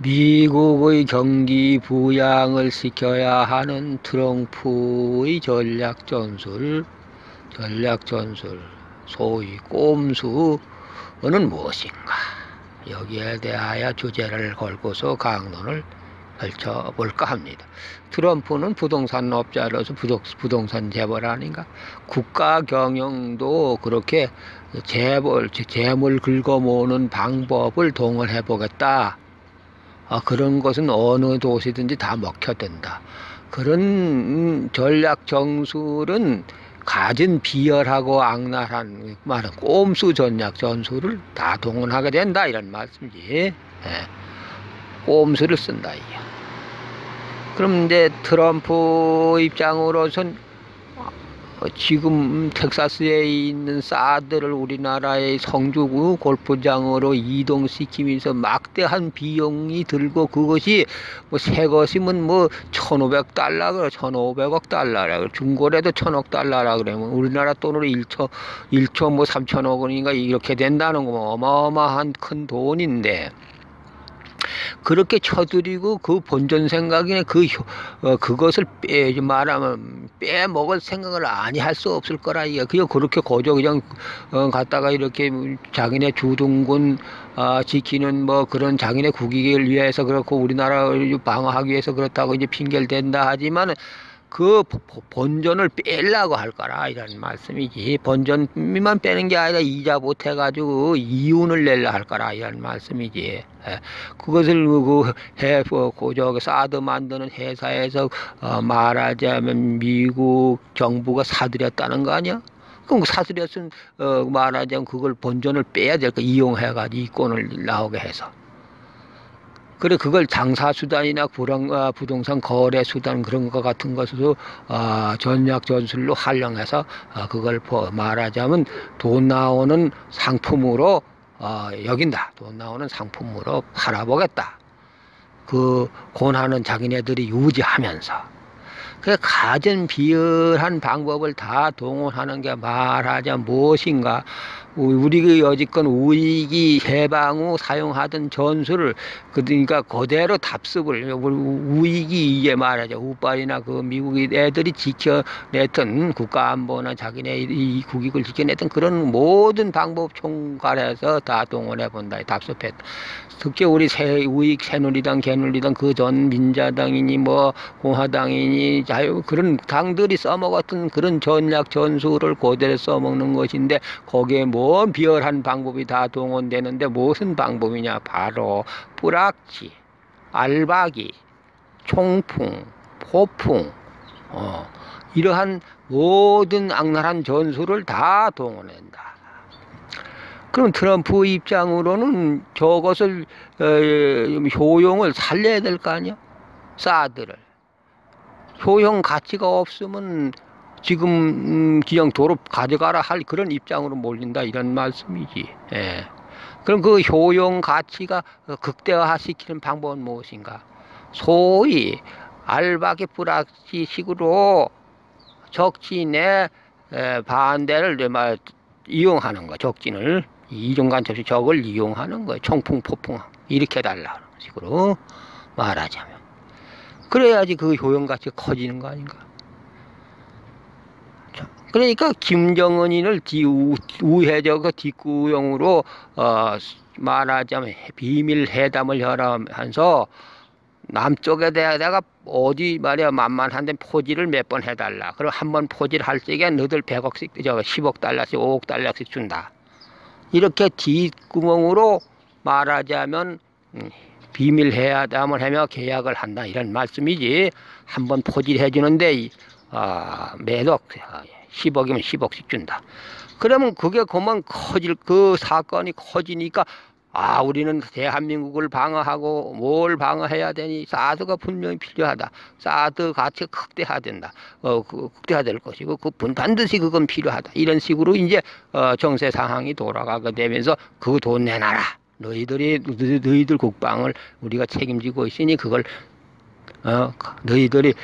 미국의 경기 부양을 시켜야 하는 트럼프의 전략전술, 소위 꼼수는 무엇인가? 여기에 대하여 주제를 걸고서 강론을 펼쳐볼까 합니다. 트럼프는 부동산 업자로서 부동산 재벌 아닌가? 국가 경영도 그렇게 재물 긁어모으는 방법을 동원해 보겠다. 그런 것은 어느 도시든지 다 먹혀든다. 그런 전략 정술은 가진 비열하고 악랄한 말은 꼼수 전략 전술을 다 동원하게 된다 이런 말씀이지. 꼼수를 쓴다 이게. 그럼 이제 트럼프 입장으로선 지금 텍사스에 있는 사드를 우리나라의 성주 골프장으로 이동시키면서 막대한 비용이 들고, 그것이 뭐 새 것이면 뭐 1,500달러, 1,500억 달러라. 중고래도 1,000억 달러라 그러면 우리나라 돈으로 1초 뭐 3천억 원인가 이렇게 된다는 거 어마어마한 큰 돈인데, 그렇게 쳐들이고 그 본전 생각이네, 그것을 말하면 빼먹을 생각을 아니 할 수 없을 거라 이게. 그냥 그렇게 거저 그냥 갖다가 이렇게 자기네 주둔군 지키는 뭐 그런 자기네 국익을 위해서 그렇고 우리나라를 방어하기 위해서 그렇다고 이제 핑계를 댄다 하지만 그 본전을 빼려고 할 거라 이런 말씀이지. 본전만 빼는 게 아니라 이자 못해가지고 이윤을 내려 할 거라 이런 말씀이지. 그것을 저기 사드 만드는 회사에서 말하자면 미국 정부가 사들였다는 거 아니야? 그럼 사들였으면 말하자면 그걸 본전을 빼야 될 거, 이용해가지고 이권을 나오게 해서. 그래, 그걸 장사수단이나 부동산 거래수단 그런 것 같은 것으로 전략 전술로 활용해서 그걸 말하자면 돈 나오는 상품으로 여긴다. 돈 나오는 상품으로 팔아보겠다. 그 권한은 자기네들이 유지하면서. 그래, 가진 비열한 방법을 다 동원하는 게 말하자면 무엇인가? 우리 여지껏 우익이 해방 후 사용하던 전술을, 그러니까 그대로 답습을, 우익이 이게 말하자 우빨이나 그 미국이 애들이 지켜냈던 국가안보나 자기네 이 국익을 지켜냈던 그런 모든 방법 총괄해서 다 동원해 본다. 답습했다. 특히 우리 우익 새누리당, 개누리당, 그 전 민자당이니 뭐 공화당이니 그런 당들이 써먹었던 그런 전략 전술을 그대로 써먹는 것인데, 거기에 뭔 비열한 방법이 다 동원되는데 무슨 방법이냐? 바로 뿌락지, 알박이, 총풍, 포풍, 이러한 모든 악랄한 전술을 다 동원한다. 그럼 트럼프 입장으로는 저것을 효용을 살려야 될 거 아니야? 사드를. 효용 가치가 없으면 지금 그냥 도로 가져가라 할 그런 입장으로 몰린다 이런 말씀이지. 그럼 그 효용 가치가 극대화시키는 방법은 무엇인가? 소위 알박이 뿌락지 식으로 적진의 반대를 이용하는 거. 적진을 이중간첩시 적을 이용하는 거예요. 총풍 포풍 일으켜달라는 식으로 말하자면. 그래야지 그 효용가치가 커지는 거 아닌가. 그러니까 김정은이를 우회적 뒷구용으로 말하자면 비밀 회담을 하면서 남쪽에 내가 어디 말이야 만만한데 포지를 몇 번 해달라. 그럼 한 번 포지를 할 적에 너들 100억씩 10억 달러씩 5억 달러씩 준다. 이렇게 뒷구멍으로 말하자면 비밀 회담을 하며 계약을 한다 이런 말씀이지. 한 번 포지를 해주는데 매덕 10억이면 10억씩 준다. 그러면 그게 그만 그 사건이 커지니까 우리는 대한민국을 방어하고 뭘 방어해야 되니? 사드가 분명히 필요하다. 사드 가치가 극대화된다. 극대화될 것이고 반드시 그건 필요하다. 이런 식으로 이제 정세 상황이 돌아가게 되면서 그 돈 내놔라. 너희들 국방을 우리가 책임지고 있으니 그걸 너희들이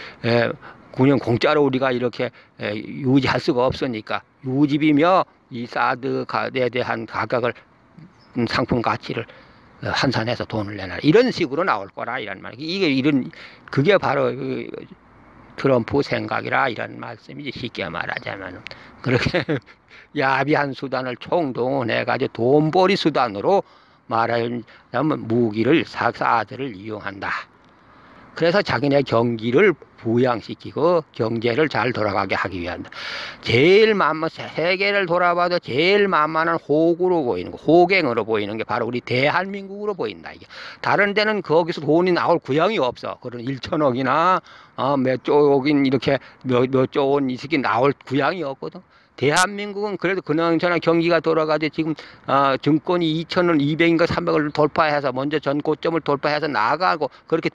그냥 공짜로 우리가 이렇게 유지할 수가 없으니까 유지비며 이 사드에 대한 가격을 상품 가치를 환산해서 돈을 내놔라. 이런 식으로 나올 거라 이런 말. 그게 바로 트럼프 생각이라 이런 말씀이지. 쉽게 말하자면 그렇게 야비한 수단을 총동원해가지고 돈벌이 수단으로 말하자면 무기를 사드를 이용한다. 그래서 자기네 경기를 부양시키고 경제를 잘 돌아가게 하기 위한다. 세계를 돌아봐도 제일 만만한 호구로 보이는 거, 호갱으로 보이는 게 바로 우리 대한민국으로 보인다. 이게 다른 데는 거기서 돈이 나올 구형이 없어. 그런 1천억이나 몇 조억인 이렇게 몇 조 원 이식이 나올 구형이 없거든. 대한민국은 그래도 그나저나 경기가 돌아가지 지금 증권이 2,000원, 200인가 300을 돌파해서 먼저 전 고점을 돌파해서 나가고 그렇게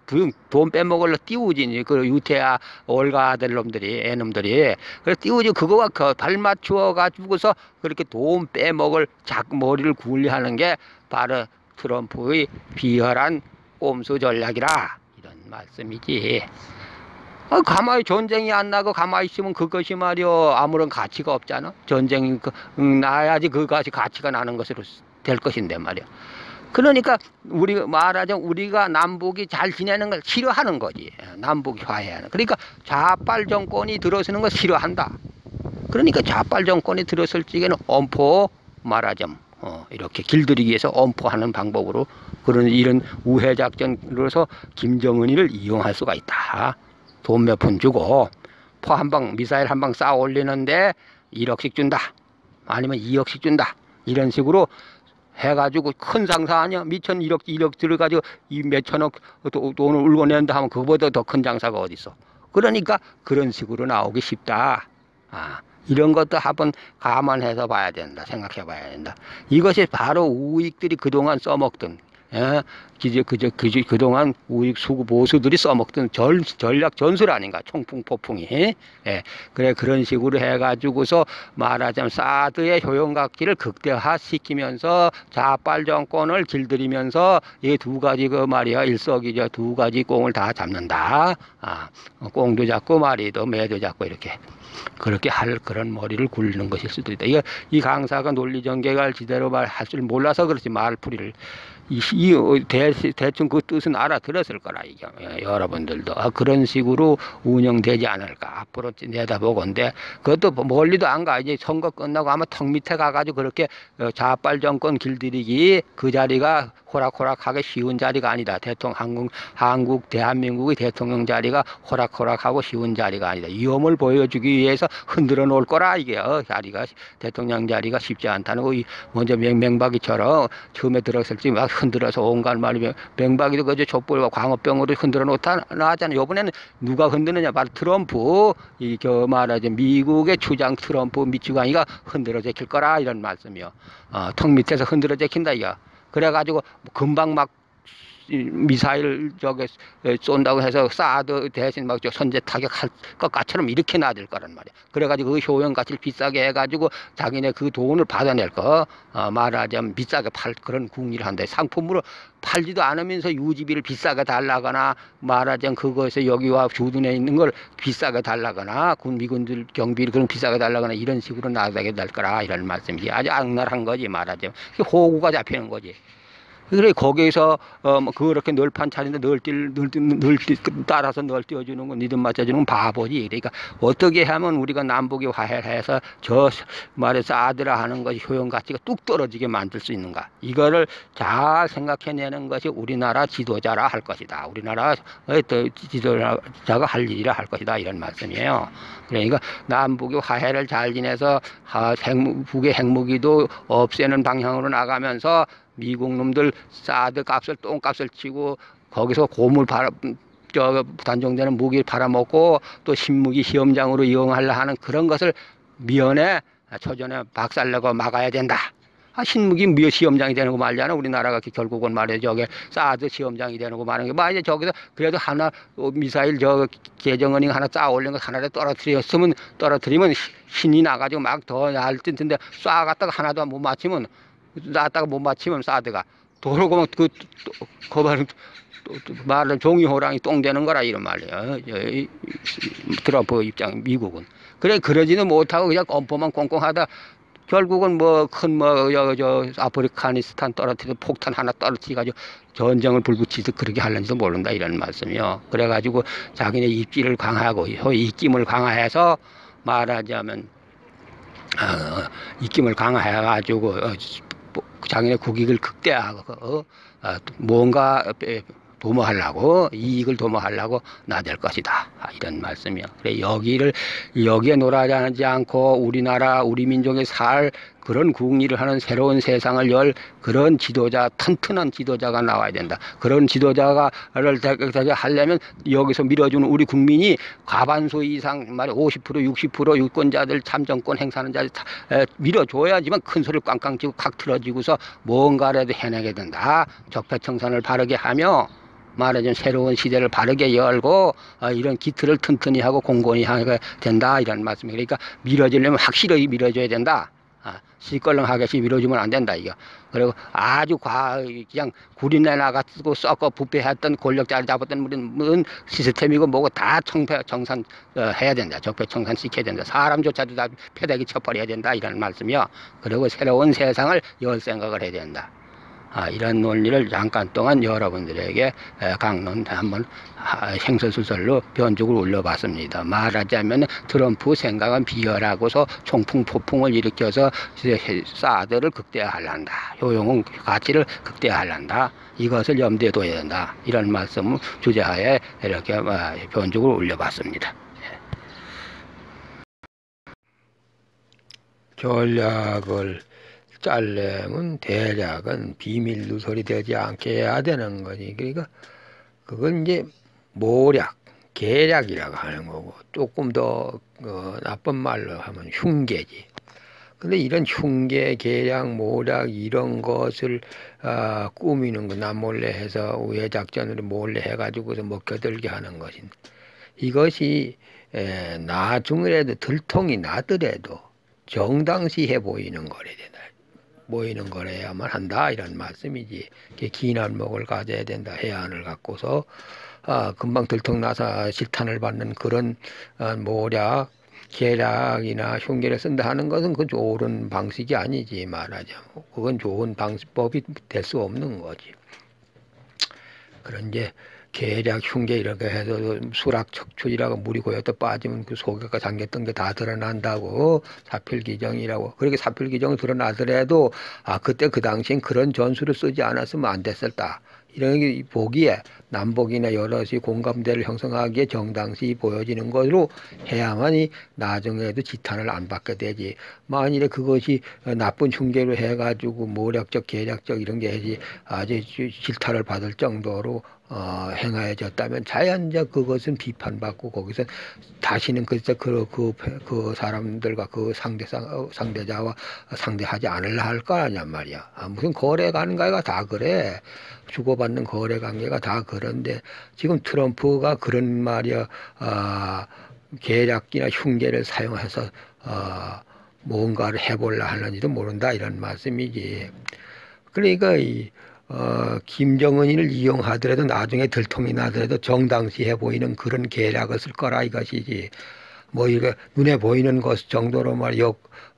돈 빼먹으려 띄우지. 그 유태아 올가들 놈들이 애놈들이 그래서 띄우지. 그거와 발 맞추어 가지고서 그렇게 돈 빼먹을 머리를 굴리하는 게 바로 트럼프의 비열한 꼼수 전략이라 이런 말씀이지. 가만히 전쟁이 안 나고 가만히 있으면 그것이 말이요 아무런 가치가 없잖아. 전쟁이 나야지 그것이 가치가 나는 것으로 될 것인데 말이야. 그러니까 말하자면 우리가 남북이 잘 지내는 걸 싫어하는 거지. 남북이 화해하는. 그러니까 좌빨 정권이 들어서는 걸 싫어한다. 그러니까 좌빨 정권이 들어설 적에는 엄포 말하자면 이렇게 길들이기 위해서 엄포하는 방법으로 이런 우회 작전으로서 김정은이를 이용할 수가 있다. 돈 몇 푼 주고 포 한 방 미사일 한 방 쏴 올리는데 1억씩 준다. 아니면 2억씩 준다. 이런 식으로 해가지고 큰 장사 아니야. 미천 1억 들어가지고 이 몇천억 돈을 울고낸다 하면 그거보다 더 큰 장사가 어디 있어. 그러니까 그런 식으로 나오기 쉽다. 이런 것도 한번 감안해서 봐야 된다. 생각해 봐야 된다. 이것이 바로 우익들이 그동안 써먹던 그동안 우익 수구 보수들이 써먹던 전략 전술 아닌가. 총풍 포풍이. 그래 그런 식으로 해가지고서 말하자면 사드의 효용각기를 극대화시키면서 좌빨 정권을 길들이면서 이 두 가지 말이야 일석이조 두 가지 꽁을 다 잡는다. 꽁도 잡고 말이도 매도 잡고 이렇게 그렇게 할 그런 머리를 굴리는 것일 수도 있다. 이 강사가 논리전개가 제대로 말할 줄 몰라서 그렇지 말풀이를 대충 그 뜻은 알아들었을 거라 이게 여러분들도 그런 식으로 운영되지 않을까 앞으로 내다보건데 그것도 멀리도 안 가. 이제 선거 끝나고 아마 턱 밑에 가가지고 그렇게 좌빨 정권 길들이기 그 자리가 호락호락하게 쉬운 자리가 아니다. 대한민국의 대통령 자리가 호락호락하고 쉬운 자리가 아니다. 위험을 보여주기 위해서 흔들어 놓을 거라 이게 자리가 대통령 자리가 쉽지 않다는 거. 먼저 맹박이처럼 처음에 들어섰을 때 막 흔들어서 온갖 말이면 맹박이도 그저 촛불과 광우병으로 흔들어 놓다 나왔잖아요. 이번에는 누가 흔드느냐 바로 트럼프 말하자면 미국의 추장 트럼프 미추강이가 흔들어 제킬 거라 이런 말씀이요. 턱 밑에서 흔들어 제킨다 이거. 그래가지고 금방 막 미사일 쏜다고 해서 사드 대신 막 선제 타격할 것처럼 이렇게 나질 거란 말이야. 그래가지고 그 효용 가치를 비싸게 해가지고 자기네 그 돈을 받아낼 거 말하자면 비싸게 팔 그런 궁리를 한다. 상품으로 팔지도 않으면서 유지비를 비싸게 달라거나 말하자면 그것에 여기와 주둔해 있는 걸 비싸게 달라거나 미군들 경비를 그런 비싸게 달라거나 이런 식으로 나가게 될 거라 이런 말씀이지. 아주 악랄한 거지 말하자면. 호구가 잡히는 거지. 그래 거기서 그렇게 널판 차린데 따라서 널 띄워주는 건 니들 맞춰주는 건 바보지. 그러니까 어떻게 하면 우리가 남북이 화해를 해서 저 말해서 아들아 하는 것이 효용 가치가 뚝 떨어지게 만들 수 있는가. 이거를 잘 생각해내는 것이 우리나라 지도자라 할 것이다. 우리나라 지도자가 할 일이라 할 것이다. 이런 말씀이에요. 그러니까 남북이 화해를 잘 지내서 북의 핵무기도 없애는 방향으로 나가면서 미국 놈들 사드 값을 똥값을 치고 거기서 고물 단종되는 무기를 팔아먹고 또 신무기 시험장으로 이용하려 하는 그런 것을 미연에 초전에 박살내고 막아야 된다. 신무기 시험장이 되는 거 말잖아. 우리나라가 결국은 말이야 저게 사드 시험장이 되는 거 말하는 게 뭐 이제 저기서 그래도 하나 미사일 개정은이 하나 쏴 올린 거 하나를 떨어뜨리면 신이 나가지고 막 더 얇을 텐데 쏴갔다가 하나도 못 맞히면 놨다가 못 맞히면 사드가 도로고 말은 종이호랑이 똥 되는 거라 이런 말이에요. 트럼프 입장 미국은 그래 그러지는 못하고 그냥 엄포만 꽁꽁하다 결국은 뭐 큰 저 아프가니스탄 떨어뜨려 폭탄 하나 떨어뜨려가지고 전쟁을 불붙이듯 그렇게 하려는지도 모른다 이런 말씀이요. 그래가지고 자기네 입지를 강화하고 입김을 강화해서 말하자면 입김을 강화해가지고 자기네 국익을 극대화하고 뭔가 도모하려고 이익을 도모하려고 나댈 것이다 이런 말씀이요. 그래 여기에 놀아나지 않고 우리나라 우리 민족이 살 그런 국리를 하는 새로운 세상을 열 그런 지도자 튼튼한 지도자가 나와야 된다. 그런 지도자를 하려면 여기서 밀어주는 우리 국민이 과반수 이상 말이 50% 60% 유권자들 참정권 행사하는 자들 밀어줘야지만 큰 소리를 꽝꽝 치고 칵 틀어지고서 뭔가라도 해내게 된다. 적폐청산을 바르게 하며 말하자면 새로운 시대를 바르게 열고 이런 기틀을 튼튼히 하고 공고히 하게 된다 이런 말씀이에요. 그러니까 밀어주려면 확실하게 밀어줘야 된다. 시끌렁하게 밀어주면 안 된다 이거. 그리고 아주 그냥 구린내 나가지고 썩고 부패했던 권력자를 잡았던 무슨 시스템이고 뭐고 다 정산 해야 된다. 적폐청산 시켜야 된다. 사람조차도 다 패대기 쳐버려야 된다 이런 말씀이요. 그리고 새로운 세상을 열 생각을 해야 된다. 이런 논리를 잠깐 동안 여러분들에게 강론 한번 행설수설로 변죽을 올려봤습니다. 말하자면 트럼프 생각은 비열하고서 총풍 폭풍을 일으켜서 사드를 극대화하란다. 효용 가치를 극대화하란다. 이것을 염두에 둬야 된다. 이런 말씀을 주제하에 이렇게 변죽을 올려봤습니다. 전략을 짤려면 대략은 비밀 누설이 되지 않게 해야 되는 거지. 그러니까 그건 이제 모략, 계략이라고 하는 거고 조금 더 나쁜 말로 하면 흉계지. 근데 이런 흉계, 계략, 모략 이런 것을 꾸미는 거 남몰래 해서 우회 작전으로 몰래 해가지고서 먹혀들게 하는 것인. 이것이 나중에라도 들통이 나더라도 정당시해 보이는 거래야 된다. 보이는 거래야만 한다 이런 말씀이지. 긴 안목을 가져야 된다. 해안을 갖고서 금방 들통나서 실탄을 받는 그런 모략, 계략이나 흉계를 쓴다 하는 것은 그건 좋은 방식이 아니지 말하자면. 그건 좋은 방법이 될 수 없는 거지. 그런 이제 계략, 흉계 이렇게 해서 수락척추이라고 물이 고였다 빠지면 그 속에가 잠겼던 게 다 드러난다고 사필기정이라고. 그렇게 사필기정이 드러나더라도 그때 그 당시엔 그런 전술을 쓰지 않았으면 안 됐었다. 이런 게 보기에 남북이나 여럿이 공감대를 형성하기에 정당시 보여지는 것으로 해야만이 나중에도 지탄을 안 받게 되지. 만일에 그것이 나쁜 흉계로 해가지고 모략적, 계략적 이런 게 해지 아주 질타를 받을 정도로 행하여졌다면 자연적 그것은 비판받고 거기서 다시는 그 사람들과 그 상대자와 상대하지 않으려 할 거 아니야 말이야. 무슨 거래 관계가 다 그래. 주고받는 거래 관계가 다 그런데 지금 트럼프가 그런 말이야 계략이나 흉계를 사용해서 뭔가를 해보려 하는지도 모른다 이런 말씀이지. 그러니까 김정은이를 이용하더라도 나중에 들통이 나더라도 정당시해 보이는 그런 계략을 쓸 거라 이것이지. 뭐 이게 눈에 보이는 것 정도로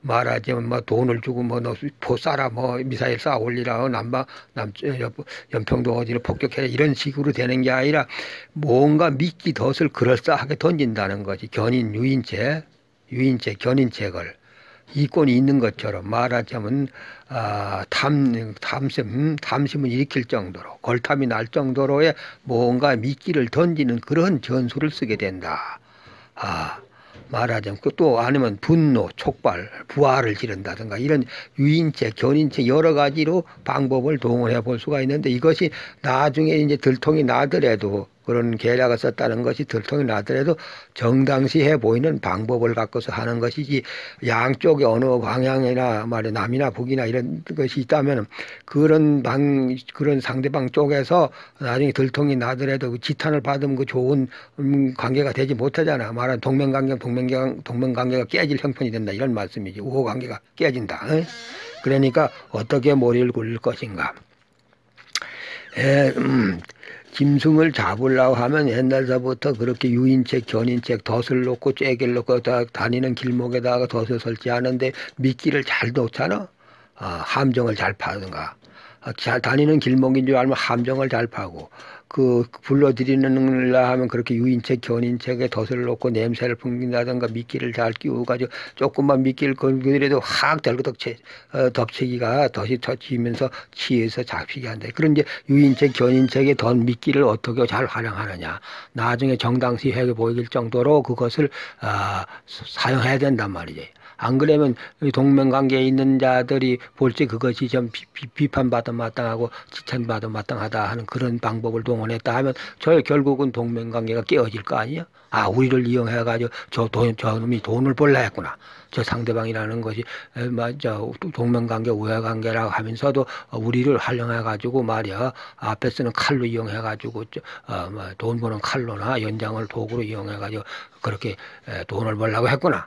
말하자면 뭐 돈을 주고 뭐 너 쏴라 뭐 미사일 쏴 올리라 연평도 어디를 폭격해 이런 식으로 되는 게 아니라 뭔가 미끼 덫을 그럴싸하게 던진다는 거지. 유인체 견인책을 이권이 있는 것처럼 말하자면 탐심을 일으킬 정도로 걸탐이 날 정도로의 뭔가 미끼를 던지는 그런 전술을 쓰게 된다. 말하자면 또 아니면 분노, 촉발, 부하를 지른다든가 이런 유인체, 견인체 여러 가지로 방법을 동원해 볼 수가 있는데 이것이 나중에 이제 들통이 나더라도 그런 계략을 썼다는 것이 들통이 나더라도 정당시해 보이는 방법을 갖고서 하는 것이지 양쪽에 어느 방향이나 말에 남이나 북이나 이런 것이 있다면 그런 상대방 쪽에서 나중에 들통이 나더라도 지탄을 받으면 그 좋은 관계가 되지 못하잖아. 말하는 동맹관계가 깨질 형편이 된다 이런 말씀이지. 우호관계가 깨진다. 그러니까 어떻게 머리를 굴릴 것인가. 짐승을 잡으려고 하면 옛날서부터 그렇게 유인책, 견인책, 덫을 놓고 쐐기를 놓고 다니는 길목에다가 덫을 설치하는데 미끼를 잘 놓잖아. 함정을 잘 파든가. 잘 다니는 길목인 줄 알면 함정을 잘 파고, 불러들이는라 하면 그렇게 유인책, 견인책에 덫을 놓고 냄새를 풍긴다든가 미끼를 잘 끼워가지고 조금만 미끼를 건드려도 확 덮치기가 덫이 터지면서 치에서 잡히게 한다. 그런 이제 유인책, 견인책에 덫 미끼를 어떻게 잘 활용하느냐. 나중에 정당시하게 보일 정도로 그것을 사용해야 된단 말이지. 안 그러면 동맹관계에 있는 자들이 볼 때 그것이 좀 비판받아 마땅하고 지탄받아 마땅하다 하는 그런 방법을 동원했다 하면 결국은 동맹관계가 깨어질 거 아니야? 우리를 이용해가지고 저놈이 돈을 벌라 했구나. 저 상대방이라는 것이 동맹관계, 우애관계라고 하면서도 우리를 활용해가지고 말이야. 앞에서는 칼로 이용해가지고 돈 버는 칼로나 연장을 도구로 이용해가지고 그렇게 돈을 벌라고 했구나.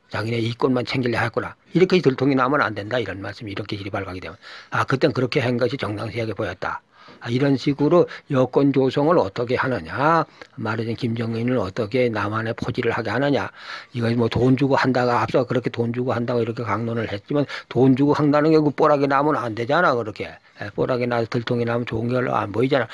자기네 이권만 챙기려 했구나. 이렇게 들통이 나면 안 된다. 이런 말씀이 이렇게 일이 발각이 되면. 그땐 그렇게 한 것이 정당시하게 보였다. 이런 식으로 여권 조성을 어떻게 하느냐. 말하자면 김정은을 어떻게 남한에 포지를 하게 하느냐. 이거 뭐 돈 주고 한다가 앞서 그렇게 돈 주고 한다고 이렇게 강론을 했지만 돈 주고 한다는 게 그 뽀락이 나면 안 되잖아. 그렇게. 뽀락이 나서 들통이 나면 좋은 게 안 보이잖아.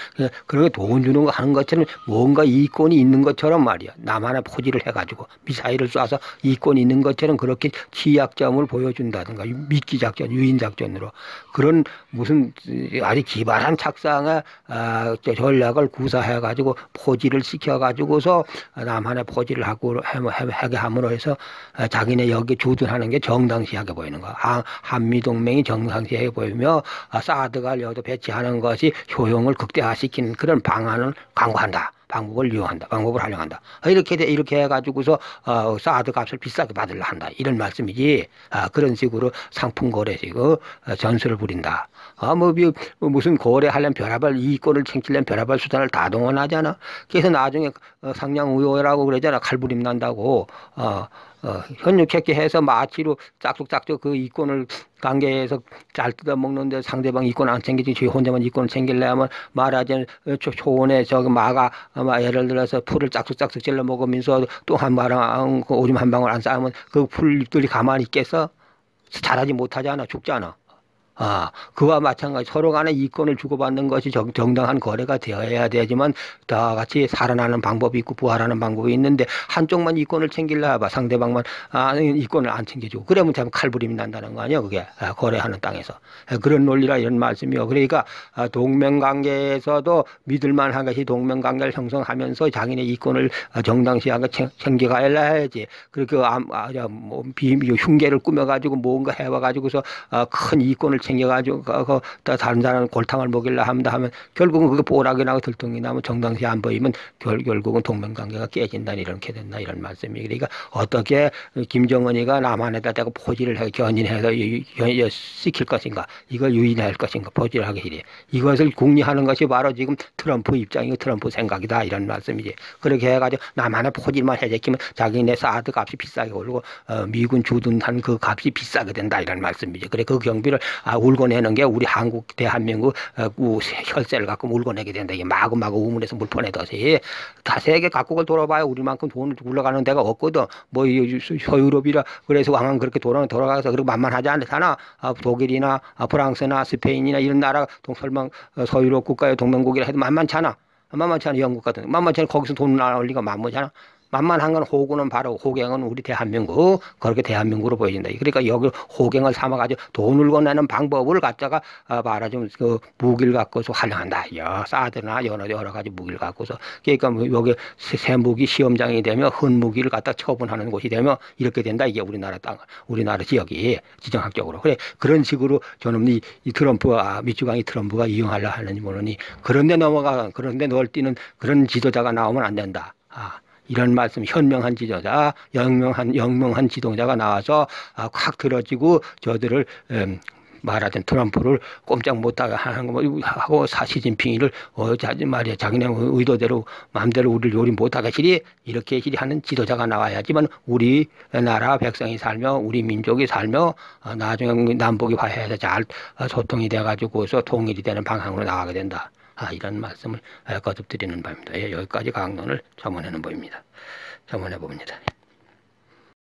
그렇게 돈 주는 거 하는 것처럼 뭔가 이권이 있는 것처럼 말이야. 남한에 포지를 해가지고 미사일을 쏴서 이권이 있는 것처럼 그렇게 취약점을 보여준다든가 미끼작전, 유인작전으로 그런 무슨 아주 기발한 착상의 전략을 구사해가지고 포지를 시켜가지고서 남한에 포지를 하게 함으로 해서 자기네 여기 주둔하는 게 정당시하게 보이는 거야. 한미동맹이 정당시하게 보이며 사드가 여기도 배치하는 것이 효용을 극대화시키는 그런 방법을 활용한다. 이렇게 해가지고서 사드 값을 비싸게 받으려 한다. 이런 말씀이지. 그런 식으로 상품 거래식으로 전술을 부린다. 무슨 거래하려면 별의별 이권을 챙기려면 별의별 수단을 다 동원하잖아. 그래서 나중에 상냥우여라고 그러잖아. 칼부림 난다고. 현육했게 해서 마치로 짝짝짝짝 그 이권을 관계에서 잘 뜯어먹는데 상대방 이권 안 챙기지 지 혼자만 이권을 챙기려면 말하자면 초원에 예를 들어서 풀을 짝짝짝짝 찔러 먹으면서 또 한 마랑 오줌 한 방울 안 싸면 그 풀잎들이 가만히 있겠어? 자라지 못하잖아. 죽잖아. 그와 마찬가지 서로 간에 이권을 주고받는 것이 정당한 거래가 되어야 되지만 다 같이 살아나는 방법이 있고 부활하는 방법이 있는데 한쪽만 이권을 챙기려 해봐. 상대방만 이권을 안 챙겨주고 그러면 참 칼부림이 난다는 거 아니야. 그게 거래하는 땅에서. 그런 논리라 이런 말씀이요. 그러니까 동맹관계에서도 믿을만한 것이 동맹관계를 형성하면서 자기네 이권을 정당시하게 챙겨가야 해야지. 그렇게 흉계를 꾸며가지고 뭔가 해와가지고서 큰 이권을 챙겨가지고 다른 사람 골탕을 먹이려 하면 결국은 그게 뽀락이 나고 들통이 나면 정당시 안 보이면 결국은 동맹관계가 깨진다 이렇게 된다 이런 말씀이. 그러니까 어떻게 김정은이가 남한에다 대고 포지를 해 견인해서 시킬 것인가, 이걸 유인할 것인가, 포지를 하게 이래. 이것을 궁리하는 것이 바로 지금 트럼프 입장이고 트럼프 생각이다 이런 말씀이지. 그렇게 해가지고 남한에 포지만 해제키면 자기네 사드 값이 비싸게 오르고 미군 주둔한 그 값이 비싸게 된다 이런 말씀이지. 그래 그 경비를 울고내는 게 우리 한국 대한민국 혈세를 갖고 울고내게 된다. 이게 마구마구 우물에서 물 퍼내듯이 다 세계 각국을 돌아봐야 우리만큼 돈을 굴러가는 데가 없거든. 뭐 서유럽이라 그래서 왕은 그렇게 돌아가서 그렇게 만만하지 않잖아. 독일이나 프랑스나 스페인이나 이런 나라 설마 서유럽 국가의 동맹국이라 해도 만만찮아. 영국 같은 만만치 않아. 거기서 돈 나올 리가 만무잖아. 만만한 건 호구는 바로 호갱은 우리 대한민국 그렇게 대한민국으로 보여진다. 그러니까 여기 호갱을 삼아가지고 돈을 거내는 방법을 갖다가 말하자면 그 무기를 갖고서 활용한다. 사드나 여러 가지 무기를 갖고서 그러니까 여기 새 무기 시험장이 되면 흔 무기를 갖다 처분하는 곳이 되면 이렇게 된다. 이게 우리나라 땅, 우리나라 지역이 지정학적으로 그래 그런 식으로 저는 이 트럼프와 민주당이 트럼프가 이용하려 하는 모르니 그런데 그런데 널뛰는 그런 지도자가 나오면 안 된다. 이런 말씀 현명한 지도자, 영명한 지도자가 나와서 확 들어지고 저들을 말하자면 트럼프를 꼼짝 못하게 하는 거 하고 시진핑이를 자기네 의도대로 마음대로 우리를 요리 못하게 이렇게 하는 지도자가 나와야지만 우리나라 백성이 살며 우리 민족이 살며 나중에 남북이 화해해서 잘 소통이 돼가지고서 통일이 되는 방향으로 나가게 된다. 이런 말씀을 거듭드리는 바입니다. 예, 여기까지 강론을 첨언하는 바입니다. 첨언해 봅니다.